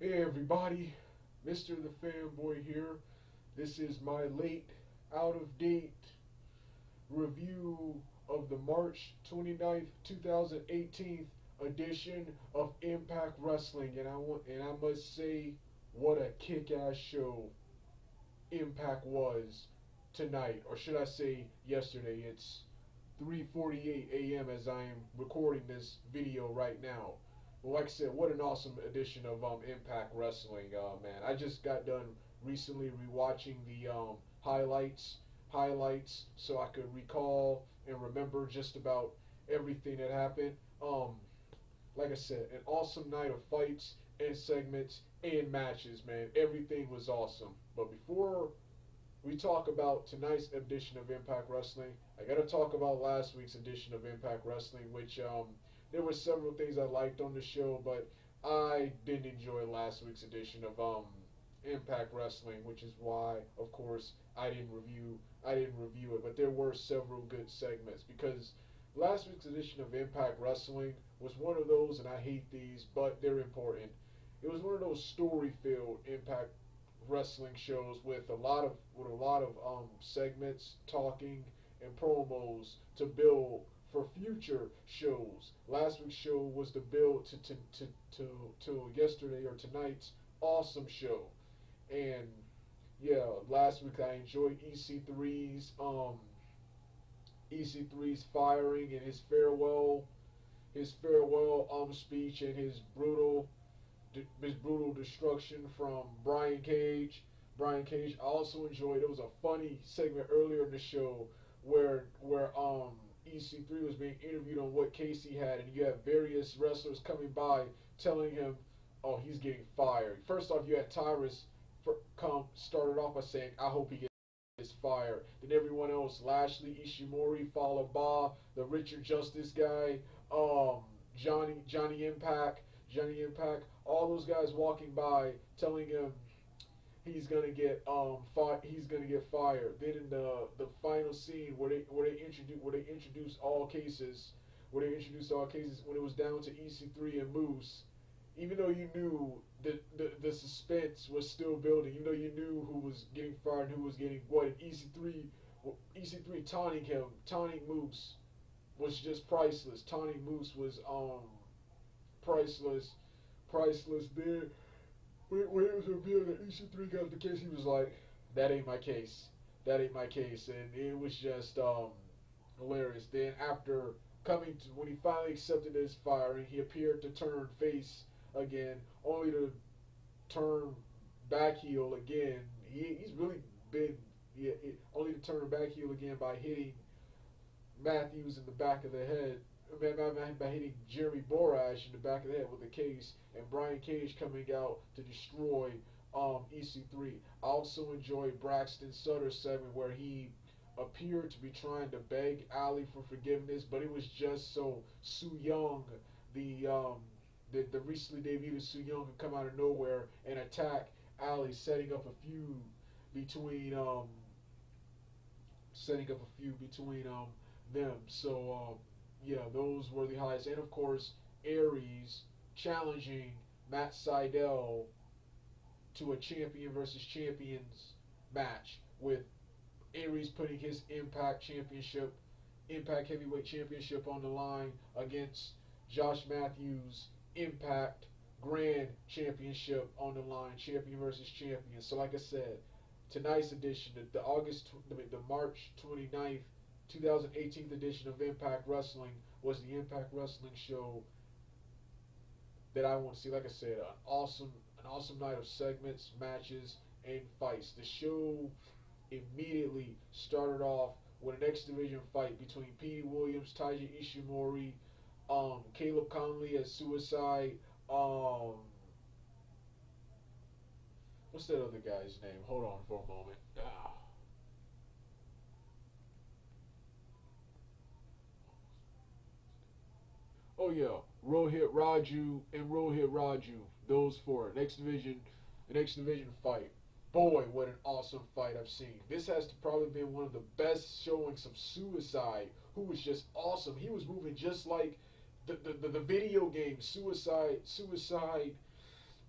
Hey everybody, Mr. The Fanboy here. This is my late, out of date review of the March 29th, 2018 edition of Impact Wrestling, and I must say, what a kick-ass show Impact was tonight, or should I say yesterday. It's 3:48 a.m. as I am recording this video right now. Well, like I said, what an awesome edition of Impact Wrestling, man. I just got done recently rewatching the highlights, so I could recall and remember just about everything that happened. Like I said, an awesome night of fights and segments and matches, man. Everything was awesome. But before we talk about tonight's edition of Impact Wrestling, I got to talk about last week's edition of Impact Wrestling, which there were several things I liked on the show, but I didn't enjoy last week's edition of Impact Wrestling, which is why, of course, I didn't review it. But there were several good segments because last week's edition of Impact Wrestling was one of those, and I hate these, but they're important. It was one of those story-filled Impact wrestling shows with a lot of segments, talking, and promos to build for future shows. Last week's show was the build to yesterday or tonight's awesome show. And yeah, last week I enjoyed EC3's firing and his farewell speech and his brutal destruction from Brian Cage. Brian Cage. I also enjoyed. It was a funny segment earlier in the show where EC3 was being interviewed on what case he had, and you had various wrestlers coming by telling him, "Oh, he's getting fired." First off, you had Tyrus started off by saying, "I hope he gets fired." Then everyone else, Lashley, Ishimori, followed by the Richard Justice guy, Johnny Impact, all those guys walking by telling him he's gonna get fired. Then in the final scene where they introduced all cases, when it was down to EC3 and Moose, even though you knew the suspense was still building, even though you knew who was getting fired and who was getting what, and EC3 taunting Moose was just priceless. Taunting Moose was priceless, priceless. Then when it was revealed that EC3 got the case, he was like, "That ain't my case. That ain't my case," and it was just hilarious. Then when he finally accepted his firing, he appeared to turn face again, only to turn back heel again. He's really been, only to turn back heel again by hitting Matthews in the back of the head, by hitting Jeremy Borash in the back of the head with a case, and Brian Cage coming out to destroy EC3. I also enjoyed Braxton Sutter's segment where he appeared to be trying to beg Ali for forgiveness, but it was just so Su Yung, the recently debuted Su Yung, could come out of nowhere and attack Ali, setting up a feud between them. So yeah, those were the highlights, and of course Aries challenging Matt Sydal to a champion versus champions match, with Aries putting his Impact Heavyweight Championship on the line against Josh Matthews' Impact Grand Championship on the line, champion versus champion. So like I said, tonight's edition, the March 29th, 2018 edition of Impact Wrestling was the Impact Wrestling show that I want to see. Like I said, an awesome night of segments, matches, and fights. The show immediately started off with an X Division fight between Petey Williams, Taiji Ishimori, Caleb Conley as Suicide. What's that other guy's name? Hold on for a moment. Oh yeah, Rohit Raju and Rohit Raju. Those four. An X Division fight. Boy, what an awesome fight I've seen. This has to probably been one of the best showings of Suicide, who was just awesome. He was moving just like the video game Suicide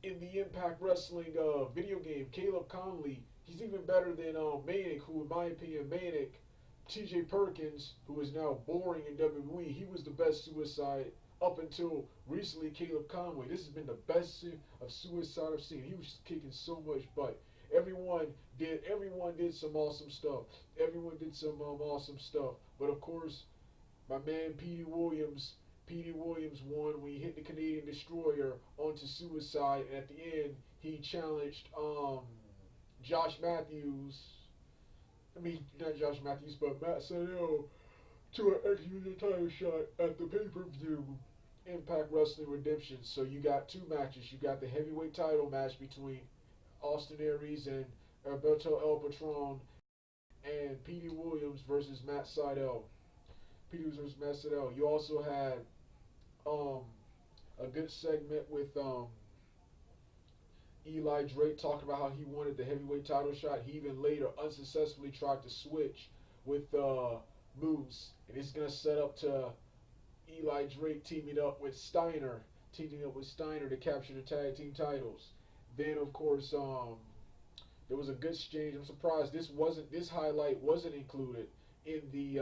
in the Impact Wrestling video game, Caleb Conley, he's even better than Manic, who in my opinion, Manic, T.J. Perkins, who is now boring in WWE, he was the best Suicide up until recently. Caleb Conway, this has been the best of Suicide I've seen. He was just kicking so much butt. Everyone did some awesome stuff. Everyone did some awesome stuff. But of course, my man Petey Williams won when he hit the Canadian Destroyer onto Suicide, and at the end he challenged Josh Matthews. I mean, not Josh Matthews, but Matt Sydal to an X-Unit title shot at the pay-per-view Impact Wrestling Redemption. So you got two matches. You got the heavyweight title match between Austin Aries and Alberto El Patron, and Petey Williams versus Matt Sydal. Petey Williams versus Matt Sydal. You also had um, a good segment with Eli Drake talking about how he wanted the heavyweight title shot. He even later unsuccessfully tried to switch with Moose, and it's gonna set up to Eli Drake teaming up with Steiner to capture the tag team titles. Then of course there was a good exchange. I'm surprised this highlight wasn't included in the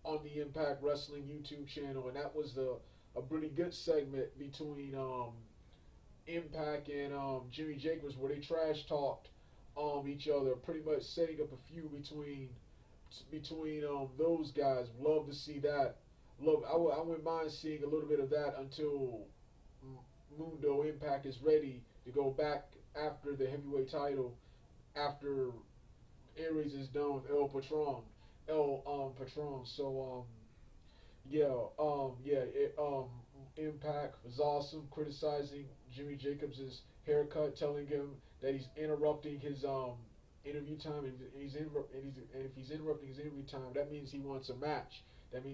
on the Impact Wrestling YouTube channel, and that was a pretty good segment between Impact and Jimmy Jacobs, where they trash talked each other, pretty much setting up a feud between those guys. Love to see that. I wouldn't mind seeing a little bit of that until Mundo Impact is ready to go back after the heavyweight title, after Aries is done with El Patron. So Impact was awesome, criticizing Jimmy Jacobs' haircut, telling him that he's interrupting his interview time, and if he's interrupting his interview time, that means he wants a match. So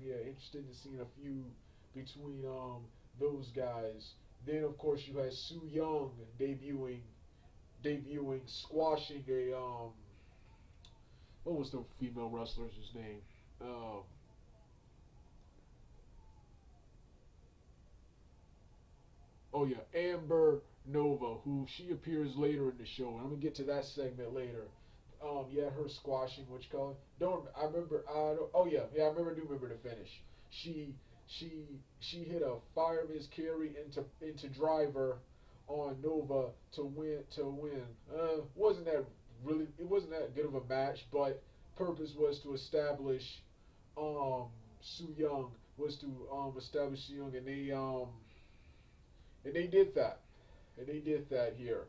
interested in seeing a feud between those guys. Then of course you had Su Yung debuting, squashing a what was the female wrestler's name? Oh yeah, Amber Nova, who she appears later in the show, and I'm gonna get to that segment later. Her squashing, which color? Don't I remember? I don't, oh yeah, I remember. Do remember the finish? She she hit a fireman's carry into Driver on Nova to win. Wasn't that really? It wasn't that good of a match, but purpose was to establish Su Young establish Su Young, and they did that. And they did that here.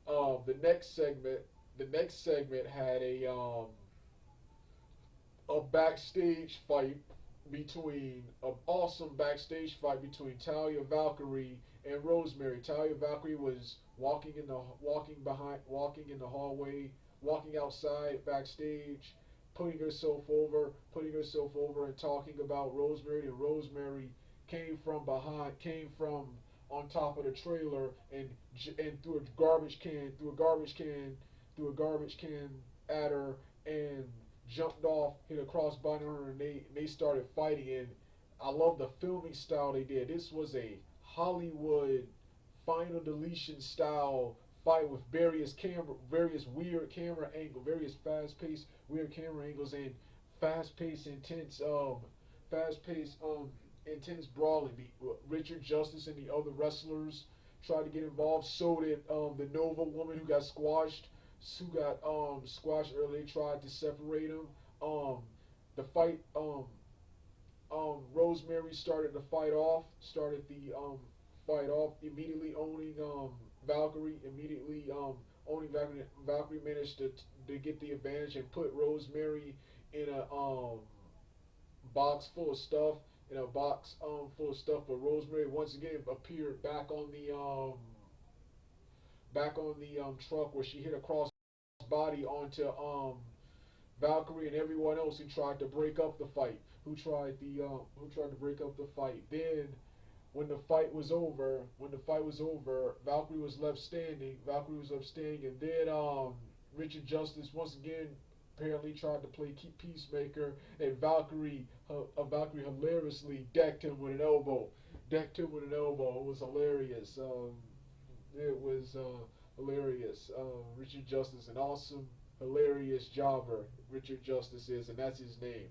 The next segment had a backstage fight between an awesome backstage fight between Talia Valkyrie and Rosemary. Talia Valkyrie was walking in the hallway, walking outside backstage, putting herself over and talking about Rosemary, and Rosemary came from on top of the trailer and threw a garbage can at her and jumped off, hit a crossbody on her, and they started fighting. And I love the filming style they did. This was a Hollywood final deletion style fight with various weird camera angles, various fast-paced weird camera angles, and fast-paced fast-paced intense brawling. Richard Justice and the other wrestlers tried to get involved. So did the Nova woman who got squashed earlier. They tried to separate them. The fight. Rosemary started the fight off, immediately owning Valkyrie. Valkyrie managed to get the advantage and put Rosemary in a box full of stuff. But Rosemary once again appeared back on the truck, where she hit a cross body onto Valkyrie and everyone else who tried to break up the fight. Then when the fight was over, Valkyrie was left standing, and then Richard Justice once again apparently tried to play Peacemaker, and Valkyrie hilariously decked him with an elbow. Decked him with an elbow. It was hilarious. It was hilarious. Richard Justice, an awesome, hilarious jobber. Richard Justice is, and that's his name.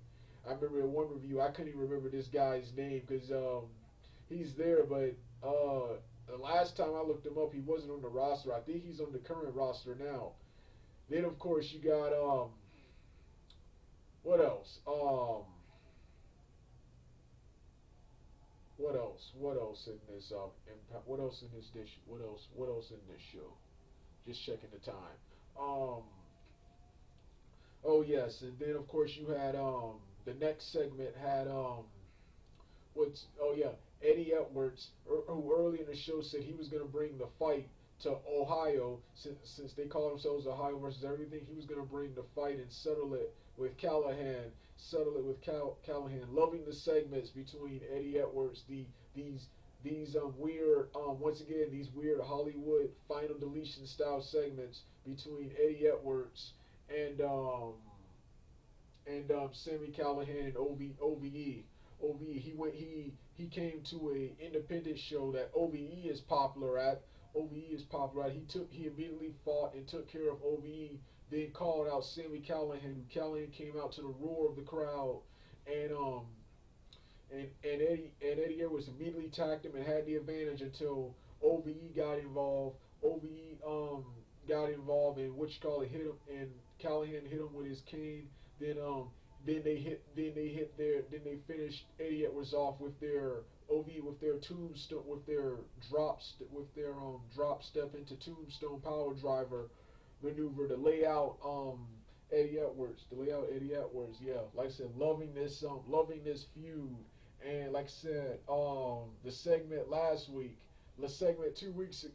I remember in one review, I couldn't even remember this guy's name because he's there, but the last time I looked him up, he wasn't on the roster. I think he's on the current roster now. Then of course you got what else? What else? What else in this impact? What else in this dish? What else? What else in this show? Just checking the time. Um. Oh yes, and then of course you had the next segment had what's oh yeah, Eddie Edwards, who early in the show said he was gonna bring the fight to Ohio, since they call themselves Ohio versus everything. He was gonna bring the fight and settle it with Callahan. Settle it with Callahan. Loving the segments between Eddie Edwards, these weird once again these weird Hollywood final deletion style segments between Eddie Edwards and Sammy Callahan and OVE. OVE. He came to a independent show that OVE is popular at. OVE is popular at. He immediately fought and took care of OVE. Then called out Sammy Callahan. Callahan came out to the roar of the crowd, and Eddie Edwards immediately attacked him and had the advantage until OVE got involved. OVE got involved and what you call it hit him, and Callahan hit him with his cane. Then they finished Eddie Edwards off with their OVE with their tombstone with their drop step into tombstone power driver maneuver to lay out Eddie Edwards. To lay out Eddie Edwards, yeah. Like I said, loving this feud. And like I said, the segment last week, the segment 2 weeks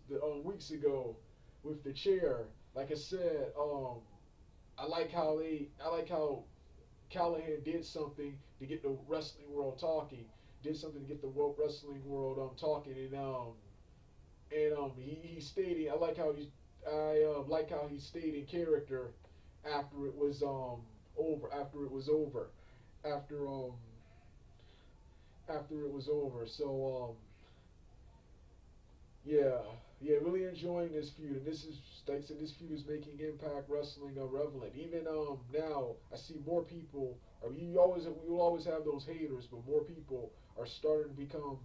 ago with the chair. Like I said, I like how Callahan did something to get the wrestling world talking. Did something to get the world wrestling world talking, and he stayed. I like how he stayed in character after it was over. After after it was over. So yeah, yeah, really enjoying this feud, and this is like I said, this feud is making Impact Wrestling relevant. Even now, I see more people. Or you always have those haters, but more people are starting to become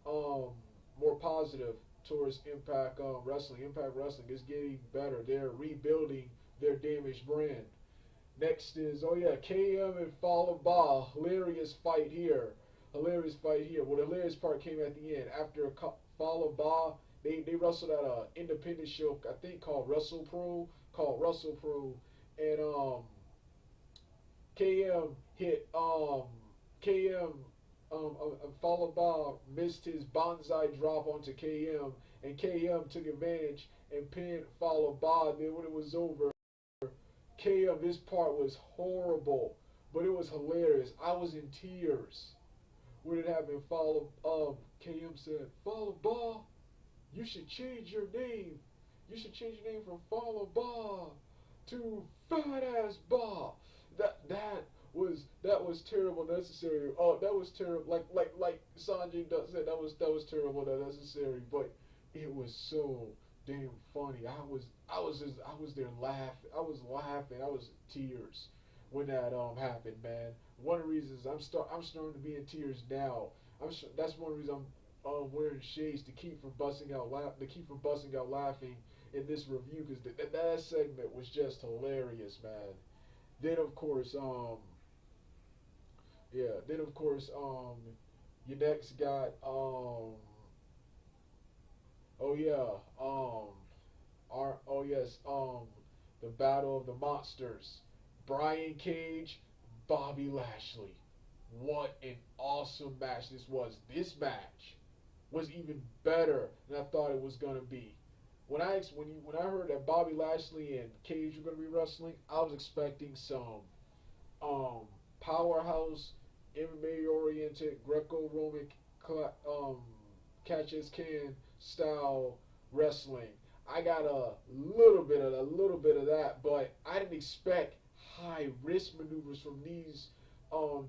more positive towards Impact Wrestling. Impact Wrestling is getting better. They're rebuilding their damaged brand. Next is KM and Fallah Bahh. Hilarious fight here. Hilarious fight here. Well, the hilarious part came at the end after Fallah Bahh. They wrestled at a independent show I think called Wrestle Pro, and KM hit KM Fallah Bahh missed his bonsai drop onto KM, and KM took advantage and pinned Fallah Bahh. Then when it was over, KM, this part was horrible, but it was hilarious. I was in tears when it happened. KM said, Fallah Bahh, you should change your name. You should change your name from Fallah Bahh to Fat Ass Bahh. That was terrible necessary. Oh, that was terrible. Like Sanjay Dutt said, that was terrible unnecessary. But it was so damn funny. I was there laughing. I was laughing. I was in tears when that happened, man. One of the reasons I'm starting to be in tears now. That's one reason I'm wearing shades to keep from busting out laughing in this review, because that segment was just hilarious, man. Then of course you next got oh yeah our oh yes the Battle of the Monsters. Brian Cage, Bobby Lashley. What an awesome match this was. This match was even better than I thought it was gonna be. When I heard that Bobby Lashley and Cage were gonna be wrestling, I was expecting some powerhouse MMA oriented Greco-Roman catch as can style wrestling. I got a little bit of that, but I didn't expect high risk maneuvers from these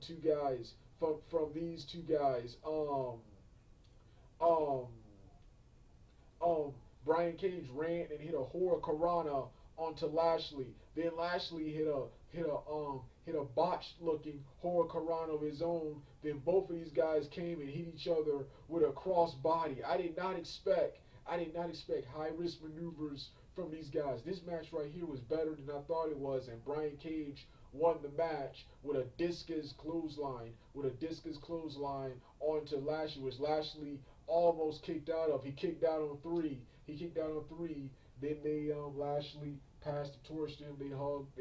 two guys. From these two guys. Um um Brian Cage ran and hit a Hurricanrana onto Lashley. Then Lashley hit a botched looking Hurricanrana of his own. Then both of these guys came and hit each other with a cross body. I did not expect high risk maneuvers from these guys. This match right here was better than I thought it was, and Brian Cage won the match with a discus clothesline onto Lashley, which Lashley almost kicked out of. He kicked out on three. Then they Lashley passed the torch to him. They hugged,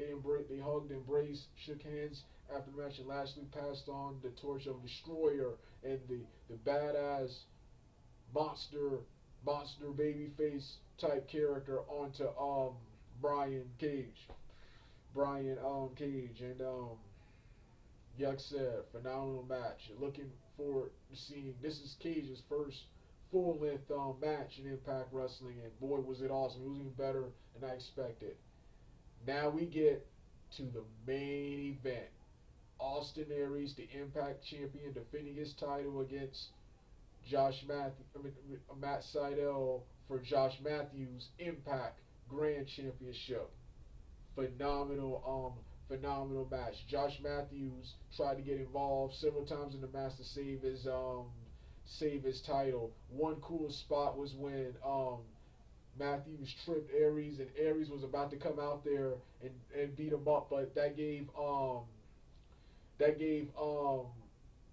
embraced, shook hands after the match, and Lashley passed on the torch of Destroyer and the badass monster babyface type character onto Brian Cage. Cage and like I said, phenomenal match. Looking forward to seeing this is Cage's first full length match in Impact Wrestling, and boy was it awesome. It was even better than I expected. Now we get to the main event. Austin Aries, the Impact champion, defending his title against Matt Sydal for Josh Matthews Impact Grand Championship. Phenomenal match. Josh Matthews tried to get involved several times in the match to save his title. One cool spot was when Matthews tripped Aries, and Aries was about to come out there and beat him up, but that gave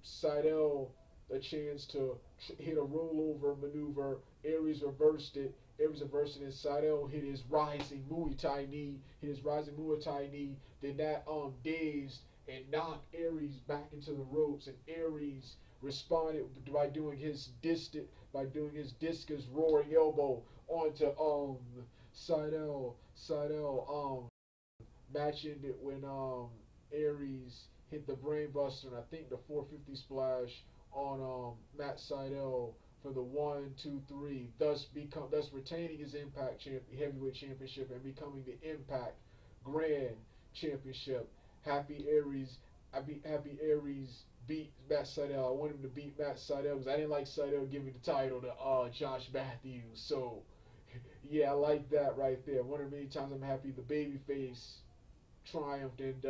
Sydal a chance to hit a rollover maneuver. Aries reversed it. And Sydal hit his rising Muay Thai knee. Then that dazed and knocked Aries back into the ropes, and Aries responded by doing his discus roaring elbow onto Sydal. Match ended when Aries hit the brainbuster and I think the 450 splash on Matt Sydal for the 1, 2, 3, thus retaining his Impact Heavyweight Championship and becoming the Impact Grand Championship. Happy Aries beat Matt Sydal. I wanted him to beat Matt Sydal because I didn't like Sydal giving the title to Josh Matthews. So yeah, I like that right there. One of the many times I'm happy the babyface triumphed and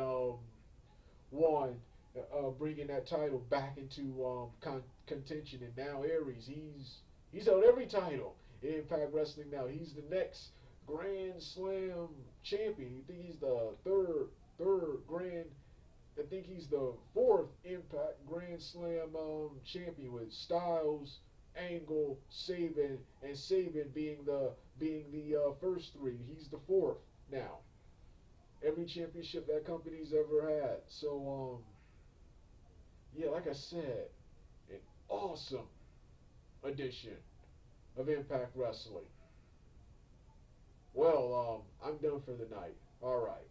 won, bringing that title back into contention. And now Aries, he's held every title in Impact Wrestling now. He's the next Grand Slam champion. You think he's the third Grand? I think he's the fourth Impact Grand Slam champion, with Styles, Angle, Sabin, and Sabin being the first three. He's the fourth now. Every championship that company's ever had. So yeah, like I said, an awesome edition of Impact Wrestling. Well, I'm done for the night. All right.